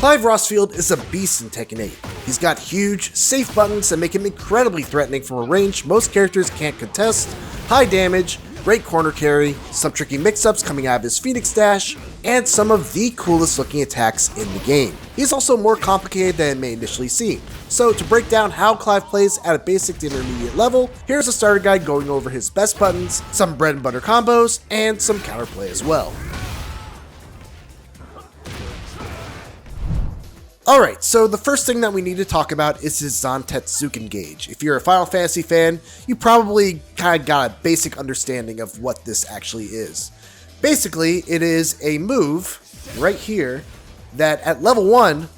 Clive Rosfield is a beast in Tekken 8. He's got huge, safe buttons that make him incredibly threatening from a range most characters can't contest, high damage, great corner carry, some tricky mix-ups coming out of his Phoenix dash, and some of the coolest looking attacks in the game. He's also more complicated than it may initially seem. So to break down how Clive plays at a basic to intermediate level, here's a starter guide going over his best buttons, some bread and butter combos, and some counterplay as well. Alright, so the first thing that we need to talk about is his Zantetsuken gauge. If you're a Final Fantasy fan, you probably kind of got a basic understanding of what this actually is. Basically, it is a move right here that at level 1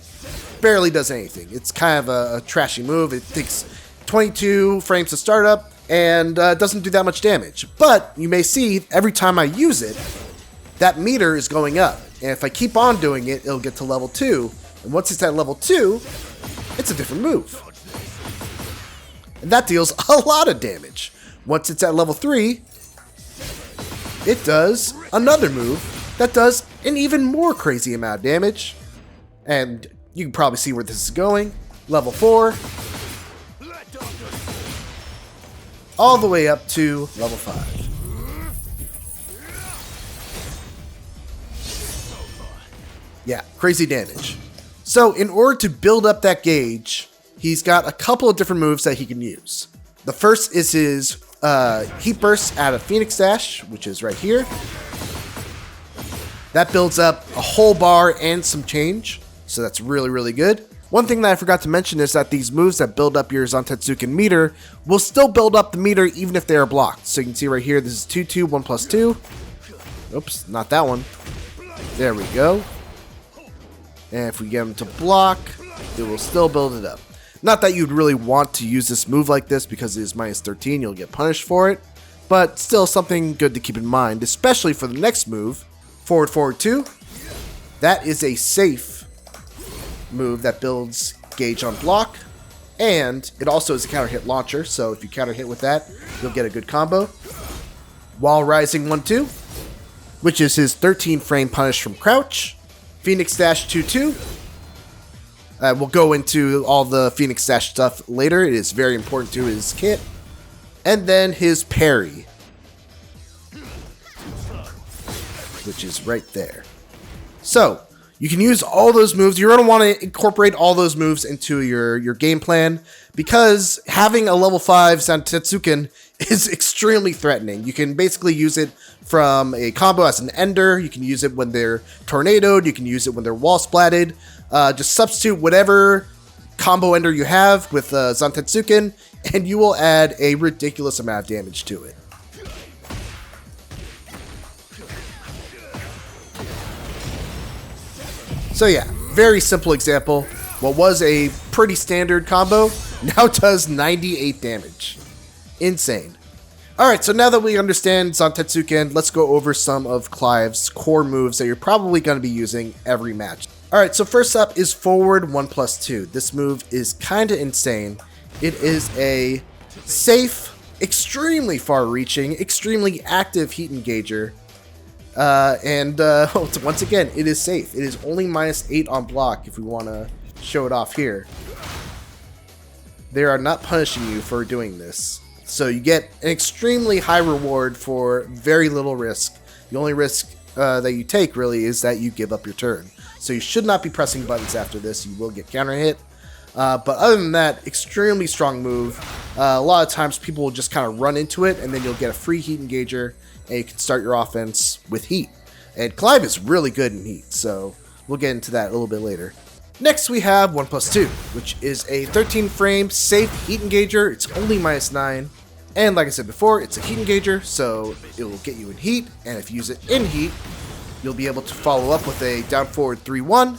barely does anything. It's kind of a trashy move. It takes 22 frames to start up and doesn't do that much damage. But you may see every time I use it, that meter is going up. And if I keep on doing it, it'll get to level 2. And once it's at level 2, it's a different move. And that deals a lot of damage. Once it's at level 3, it does another move that does an even more crazy amount of damage. And you can probably see where this is going. Level 4. All the way up to level 5. Yeah, crazy damage. So in order to build up that gauge, he's got a couple of different moves that he can use. The first is his Heat Burst out of Phoenix Dash, which is right here. That builds up a whole bar and some change, so that's really, really good. One thing that I forgot to mention is that these moves that build up your Zantetsuken meter will still build up the meter even if they are blocked. So you can see right here, this is 2-2, 1+2. Oops, not that one. There we go. And if we get him to block, it will still build it up. Not that you'd really want to use this move like this because it is -13, you'll get punished for it. But still something good to keep in mind, especially for the next move, forward, forward 2. That is a safe move that builds gauge on block. And it also is a counter hit launcher, so if you counter hit with that, you'll get a good combo. Wall rising 1-2, which is his 13 frame punish from crouch. Phoenix Dash 2-2. We'll go into all the Phoenix Dash stuff later. It is very important to his kit. And then his parry, which is right there. So, you can use all those moves. You're going to want to incorporate all those moves into your game plan because having a level 5 Zantetsuken is extremely threatening. You can basically use it from a combo as an ender. You can use it when they're tornadoed. You can use it when they're wall splatted. Just substitute whatever combo ender you have with Zantetsuken, and you will add a ridiculous amount of damage to it. So yeah, very simple example. What was a pretty standard combo now does 98 damage. Insane. Alright, so now that we understand Zantetsuken, let's go over some of Clive's core moves that you're probably going to be using every match. Alright, so first up is forward 1+2. This move is kind of insane. It is a safe, extremely far-reaching, extremely active heat engager. Once again, it is safe. It is only -8 on block if we want to show it off here. They are not punishing you for doing this. So you get an extremely high reward for very little risk. The only risk that you take really is that you give up your turn. So you should not be pressing buttons after this. You will get counter hit. But other than that, extremely strong move. A lot of times people will just kind of run into it and then you'll get a free heat engager and you can start your offense with heat. And Clive is really good in heat, so we'll get into that a little bit later. Next we have 1+2, which is a 13 frame safe heat engager. It's only -9. And like I said before, it's a heat engager, so it will get you in heat. And if you use it in heat, you'll be able to follow up with a down forward 3-1.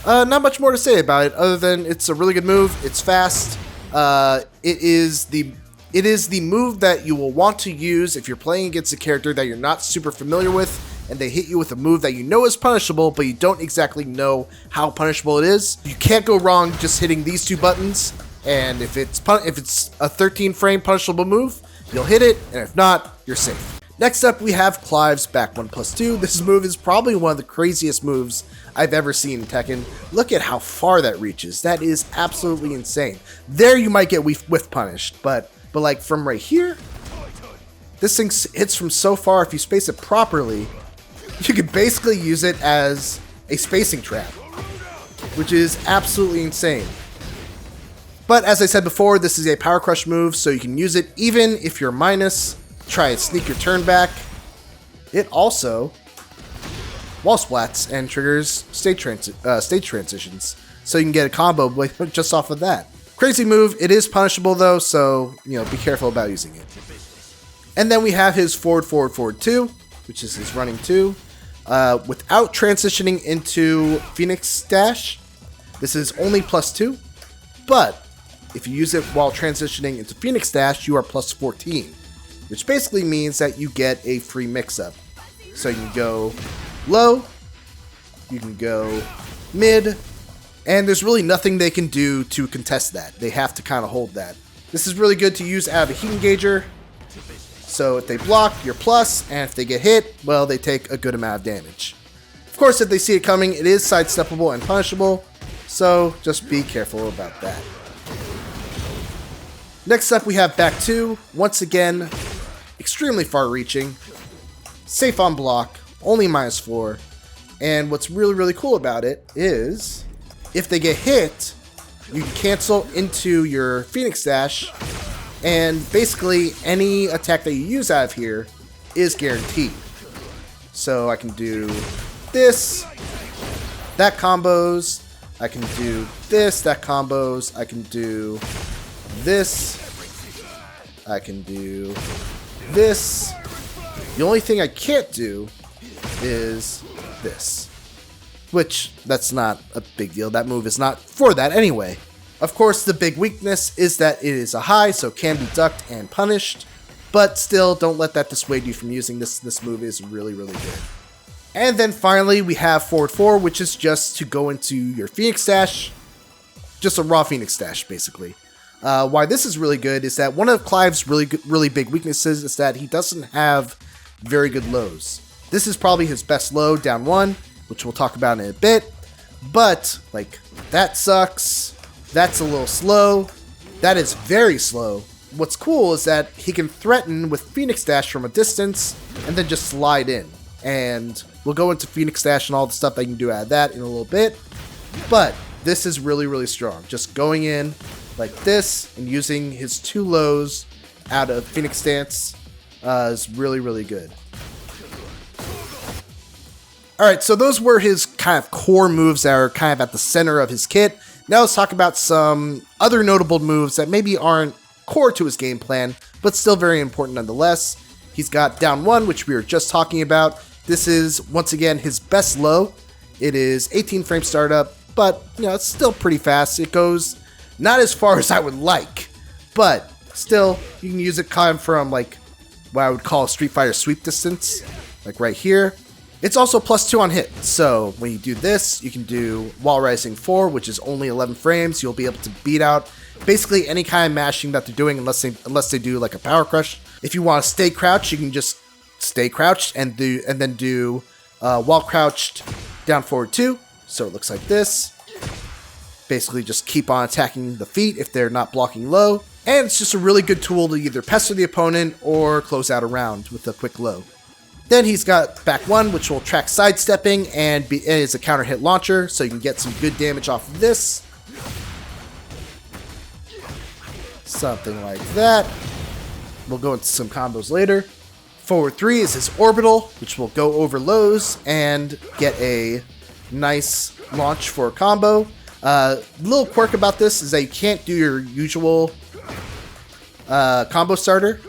Not much more to say about it other than it's a really good move. It's fast. It is the move that you will want to use if you're playing against a character that you're not super familiar with and they hit you with a move that you know is punishable, but you don't exactly know how punishable it is. You can't go wrong just hitting these two buttons. And if it's a 13 frame punishable move, you'll hit it, and if not, you're safe. Next up, we have Clive's back 1+2. This move is probably one of the craziest moves I've ever seen in Tekken. Look at how far that reaches. That is absolutely insane. There you might get whiff punished, but like from right here, this thing hits from so far. If you space it properly, you could basically use it as a spacing trap, which is absolutely insane. But as I said before, this is a power crush move, so you can use it even if you're minus. Try and sneak your turn back. It also wall splats and triggers stage transitions, so you can get a combo just off of that. Crazy move. It is punishable though, so be careful about using it. And then we have his forward 2, which is his running 2, without transitioning into Phoenix Dash. This is only +2, but if you use it while transitioning into Phoenix Dash, you are +14. Which basically means that you get a free mix-up. So you can go low, you can go mid, and there's really nothing they can do to contest that. They have to kind of hold that. This is really good to use out of a heat engager. So if they block, you're plus, and if they get hit, well, they take a good amount of damage. Of course, if they see it coming, it is sidesteppable and punishable, so just be careful about that. Next up, we have back 2. Once again, extremely far-reaching, safe on block, only -4, and what's really cool about it is if they get hit, you can cancel into your Phoenix Dash, and basically any attack that you use out of here is guaranteed. So I can do this, that combos, I can do this, that combos, I can do this, I can do this. The only thing I can't do is this, which that's not a big deal. That move is not for that anyway. Of course, the big weakness is that it is a high, so it can be ducked and punished, but still, don't let that dissuade you from using this. This move is really good. And then finally, we have forward 4, which is just to go into your Phoenix Dash, just a raw Phoenix Dash, basically. Why this is really good is that one of Clive's really big weaknesses is that he doesn't have very good lows. This is probably his best low, down 1, which we'll talk about in a bit. But, like, that sucks. That's a little slow. That is very slow. What's cool is that he can threaten with Phoenix Dash from a distance and then just slide in. And we'll go into Phoenix Dash and all the stuff that you can do out of that in a little bit. But this is really strong. Just going in like this and using his 2 lows out of Phoenix Stance is really good. Alright, so those were his kind of core moves that are kind of at the center of his kit. Now let's talk about some other notable moves that maybe aren't core to his game plan, but still very important nonetheless. He's got down 1, which we were just talking about. This is, once again, his best low. It is 18 frame startup, but, it's still pretty fast. It goes not as far as I would like, but still, you can use it kind of from, like, what I would call Street Fighter sweep distance, like right here. It's also +2 on hit, so when you do this, you can do Wall Rising 4, which is only 11 frames. You'll be able to beat out basically any kind of mashing that they're doing, unless they do like a power crush. If you want to stay crouched, you can just stay crouched and then do while crouched down forward 2. So it looks like this. Basically, just keep on attacking the feet if they're not blocking low, and it's just a really good tool to either pester the opponent or close out a round with a quick low. Then he's got back 1, which will track sidestepping and is a counter hit launcher, so you can get some good damage off of this. Something like that. We'll go into some combos later. Forward 3 is his orbital, which will go over lows and get a nice launch for a combo. Little quirk about this is that you can't do your usual combo starter.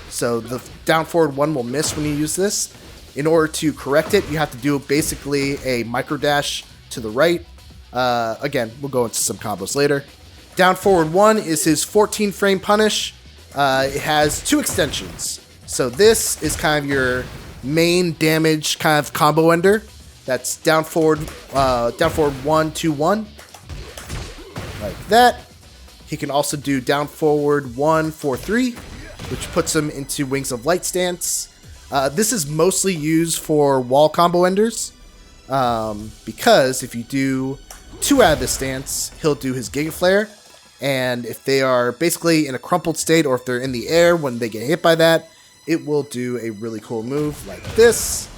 So the down forward 1 will miss when you use this. In order to correct it, you have to do basically a micro dash to the right. Again, we'll go into some combos later. Down forward 1 is his 14 frame punish. It has 2 extensions. So this is kind of your main damage kind of combo ender. That's down forward 1, 2, 1. Like that. He can also do down forward 1, 4, 3. Which puts him into Wings of Light stance. This is mostly used for wall combo enders, because if you do 2 out of this stance, he'll do his Giga Flare, and if they are basically in a crumpled state or if they're in the air when they get hit by that, it will do a really cool move like this.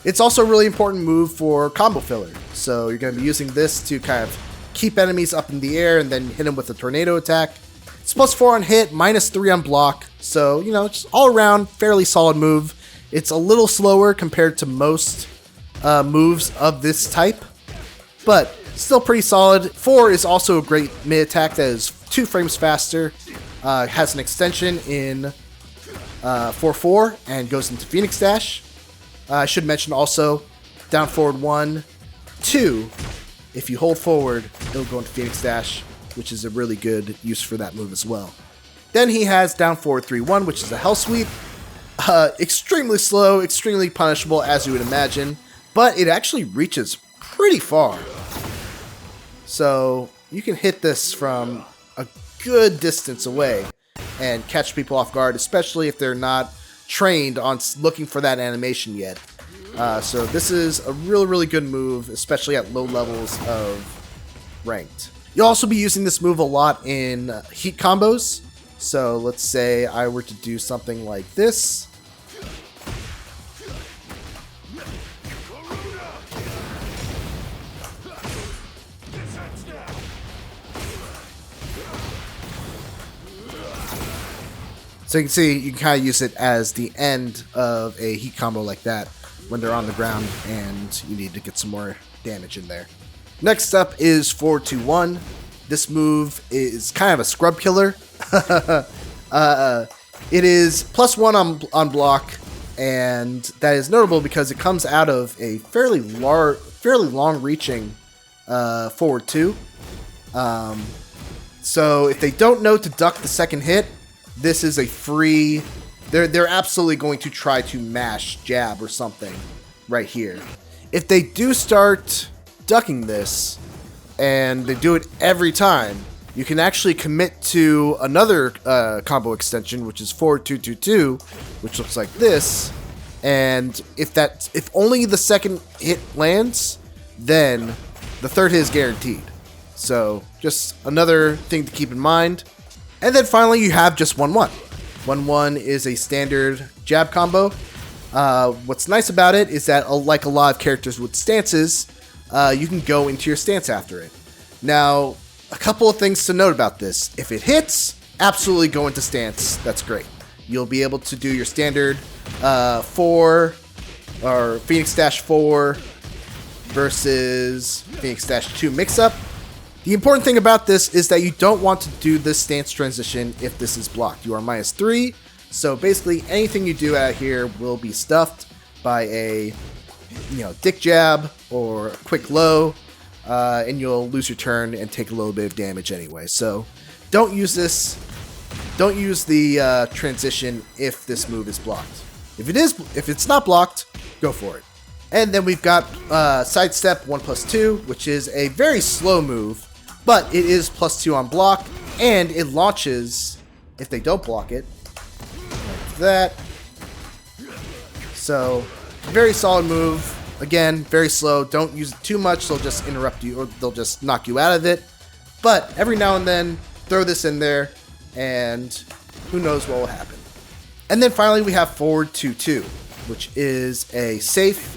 It's also a really important move for combo filler, so you're going to be using this to kind of keep enemies up in the air and then hit them with a tornado attack. It's +4 on hit, -3 on block, so, you know, just all around fairly solid move. It's a little slower compared to most moves of this type, but still pretty solid. 4 is also a great mid attack that is 2 frames faster, has an extension in 4-4 and goes into Phoenix Dash. I should mention also, down forward 1, 2, if you hold forward, it'll go into Phoenix Dash, which is a really good use for that move as well. Then he has down forward 3-1, which is a Hell Sweep. Extremely slow, extremely punishable, as you would imagine, but it actually reaches pretty far. So you can hit this from a good distance away and catch people off guard, especially if they're not trained on looking for that animation yet. So this is a really, really good move, especially at low levels of ranked. You'll also be using this move a lot in heat combos. So let's say I were to do something like this. So you can see, you can kind of use it as the end of a heat combo like that when they're on the ground and you need to get some more damage in there. Next up is 4-2-1. This move is kind of a scrub killer. It is +1 on block, and that is notable because it comes out of a fairly long-reaching forward 2. So if they don't know to duck the second hit, this is a free. They're absolutely going to try to mash jab or something right here. If they do start ducking this, and they do it every time, you can actually commit to another combo extension, which is 4-2-2-2, which looks like this. And if only the second hit lands, then the third hit is guaranteed. So just another thing to keep in mind. And then finally, you have just 1-1. 1-1 is a standard jab combo. What's nice about it is that, like a lot of characters with stances, you can go into your stance after it. Now, a couple of things to note about this. If it hits, absolutely go into stance. That's great. You'll be able to do your standard 4 or Phoenix Dash 4 versus Phoenix Dash 2 mix-up. The important thing about this is that you don't want to do this stance transition if this is blocked. You are -3, so basically anything you do out here will be stuffed by a dick jab or a quick low, and you'll lose your turn and take a little bit of damage anyway. So don't use this. Don't use the transition if this move is blocked. If it's not blocked, go for it. And then we've got sidestep 1+2, which is a very slow move, but it is +2 on block, and it launches if they don't block it, like that. So, very solid move. Again, very slow. Don't use it too much, they'll just interrupt you, or they'll just knock you out of it. But every now and then, throw this in there, and who knows what will happen. And then finally, we have forward 2-2, which is a safe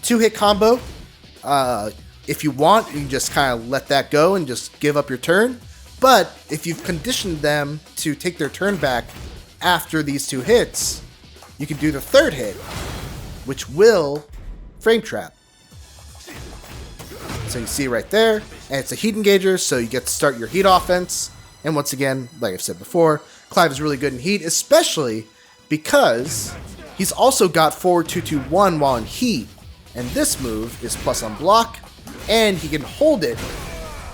2-hit combo. If you want, you can just kind of let that go and just give up your turn. But if you've conditioned them to take their turn back after these 2 hits, you can do the third hit, which will frame trap. So you see right there, and it's a heat engager, so you get to start your heat offense. And once again, like I've said before, Clive is really good in heat, especially because he's also got forward 2-2-1 while in heat. And this move is plus on block, and he can hold it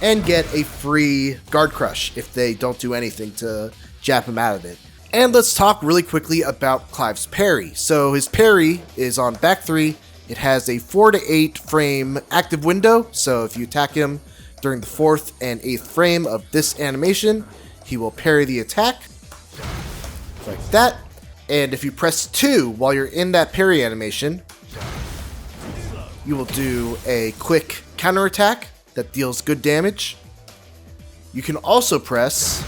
and get a free guard crush if they don't do anything to jab him out of it. And let's talk really quickly about Clive's parry. So his parry is on back 3. It has a 4 to 8 frame active window, so if you attack him during the 4th and 8th frame of this animation, he will parry the attack, like that. And if you press 2 while you're in that parry animation, you will do a quick counterattack that deals good damage. You can also press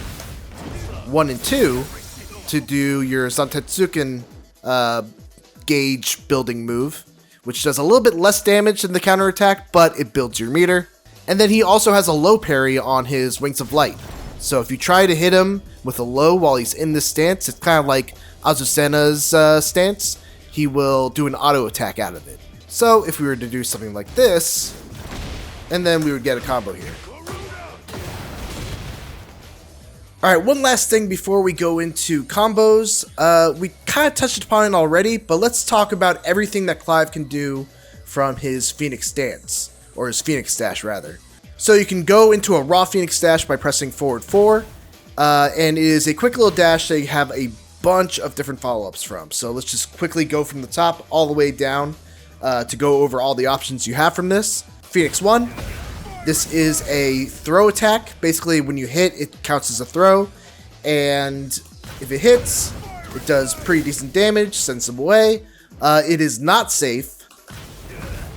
1 and 2 to do your Zantetsuken gauge building move, which does a little bit less damage than the counterattack, but it builds your meter. And then he also has a low parry on his Wings of Light. So if you try to hit him with a low while he's in this stance, it's kind of like Azucena's stance, he will do an auto attack out of it. So if we were to do something like this, and then we would get a combo here. Alright, one last thing before we go into combos. We kind of touched upon it already, but let's talk about everything that Clive can do from his Phoenix stance, or his Phoenix dash rather. So you can go into a raw Phoenix dash by pressing forward 4, and it is a quick little dash that you have a bunch of different follow-ups from. So let's just quickly go from the top all the way down to go over all the options you have from this. Phoenix 1. This is a throw attack. Basically, when you hit, it counts as a throw. And if it hits, it does pretty decent damage, sends them away. It is not safe.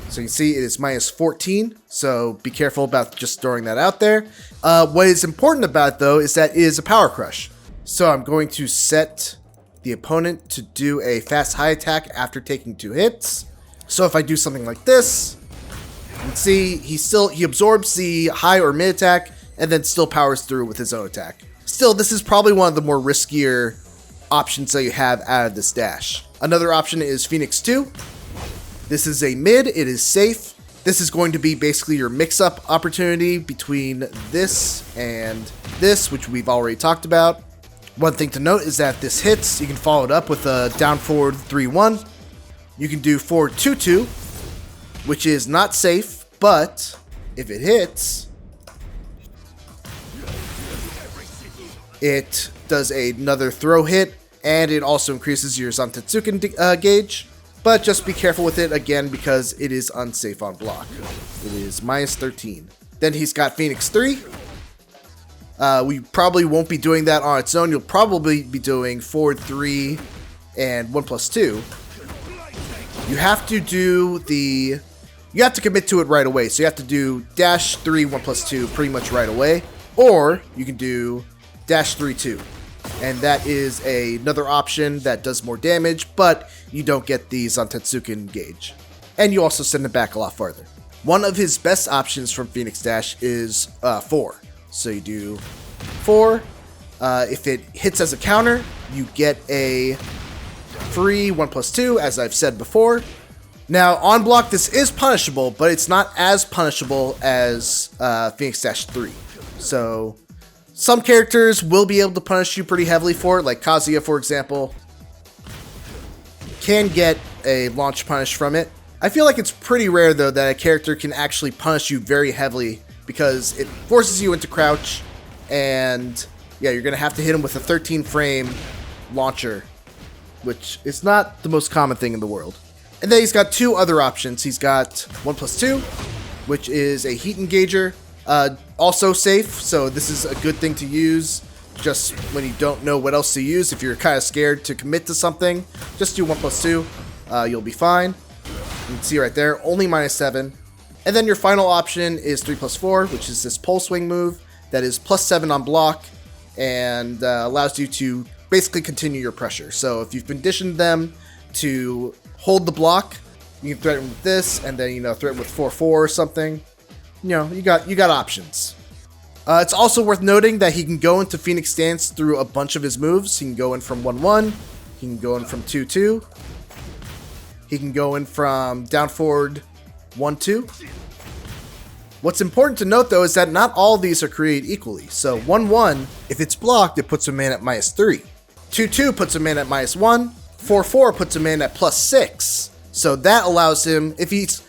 So you can see it is minus 14. So be careful about just throwing that out there. What is important about it, though, is that it is a power crush. So I'm going to set the opponent to do a fast high attack after taking 2 hits. So if I do something like this, you can see he absorbs the high or mid attack and then still powers through with his own attack. Still, this is probably one of the more riskier options that you have out of this dash. Another option is Phoenix 2. This is a mid, it is safe. This is going to be basically your mix-up opportunity between this and this, which we've already talked about. One thing to note is that this hits, you can follow it up with a down forward 3-1. You can do forward 2-2, which is not safe, but if it hits, it does another throw hit, and it also increases your Zantetsuken gauge. But just be careful with it again because it is unsafe on block. It is minus 13. Then he's got Phoenix 3. We probably won't be doing that on its own. You'll probably be doing forward 3 and 1+2. You have to do you have to commit to it right away. So you have to do dash 3, 1+2 pretty much right away. Or you can do dash 3, 2. And that is another option that does more damage, but you don't get the Zantetsuken gauge. And you also send it back a lot farther. One of his best options from Phoenix Dash is 4. So you do 4. If it hits as a counter, you get a free 1+2, as I've said before. Now, on block, this is punishable, but it's not as punishable as Phoenix Dash 3. So some characters will be able to punish you pretty heavily for it, like Kazuya, for example, can get a launch punish from it. I feel like it's pretty rare, though, that a character can actually punish you very heavily because it forces you into crouch, and yeah, you're going to have to hit him with a 13-frame launcher, which is not the most common thing in the world. And then he's got 2 other options. He's got 1+2, which is a heat engager. Also safe, so this is a good thing to use just when you don't know what else to use. If you're kind of scared to commit to something, just do 1+2. You'll be fine. You can see right there, only minus 7. And then your final option is 3+4, which is this pole swing move that is +7 on block and allows you to basically continue your pressure. So if you've conditioned them to hold the block, you can threaten with this, and then threaten with 4-4 or something. You got options. It's also worth noting that he can go into Phoenix Stance through a bunch of his moves. He can go in from 1-1. He can go in from 2-2. He can go in from down forward 1-2. What's important to note, though, is that not all of these are created equally. So 1-1, if it's blocked, it puts him in at -3. 2-2 puts him in at -1. 4-4 puts him in at +6. So that allows him, if he's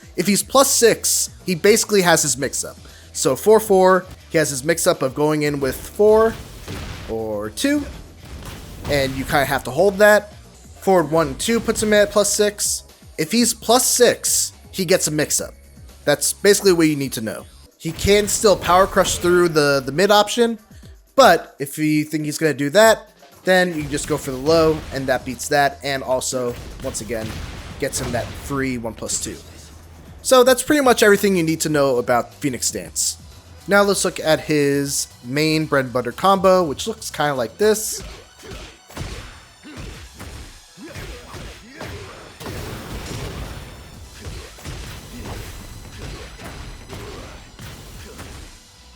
+6, he basically has his mix-up. So 4-4, he has his mix-up of going in with 4 or 2, and you kind of have to hold that. Forward 1-2 puts him at +6. If he's +6, he gets a mix-up. That's basically what you need to know. He can still power crush through the mid option, But if you think he's going to do that, then you just go for the low, and that beats that, and also, once again, gets him that free 1+2. So that's pretty much everything you need to know about Phoenix Stance. Now let's look at his main bread and butter combo, which looks kind of like this.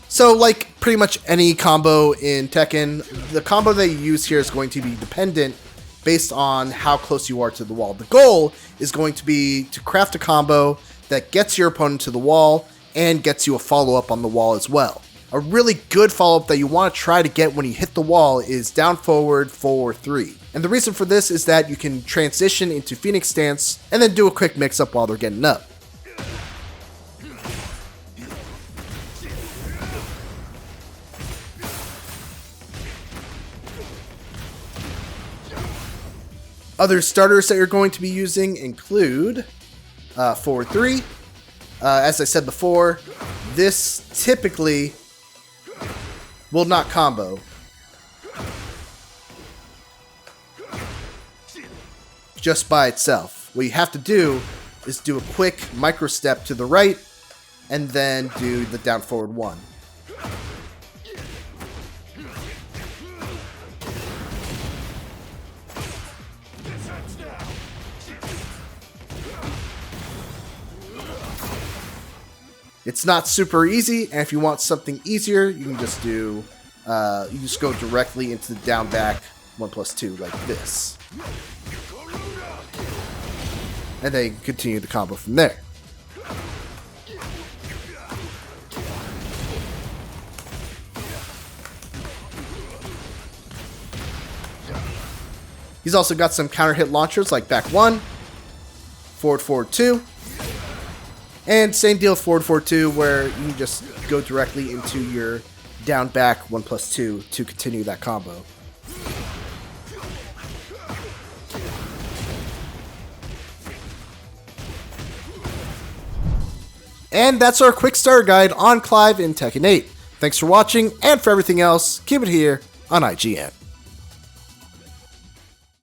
So like pretty much any combo in Tekken, the combo that you use here is going to be dependent based on how close you are to the wall. The goal is going to be to craft a combo that gets your opponent to the wall and gets you a follow-up on the wall as well. A really good follow-up that you want to try to get when you hit the wall is down forward 4-3. And the reason for this is that you can transition into Phoenix Stance and then do a quick mix-up while they're getting up. Other starters that you're going to be using include 4-3. As I said before, this typically will not combo. Just by itself. What you have to do is do a quick micro step to the right and then do the down forward 1. It's not super easy, and if you want something easier, you can just do, you just go directly into the down back 1+2 like this. And then you can continue the combo from there. He's also got some counter hit launchers like back 1, forward 2. And same deal, forward 4-2, where you just go directly into your down back 1+2 to continue that combo. And that's our quick starter guide on Clive in Tekken 8. Thanks for watching, and for everything else, keep it here on IGN.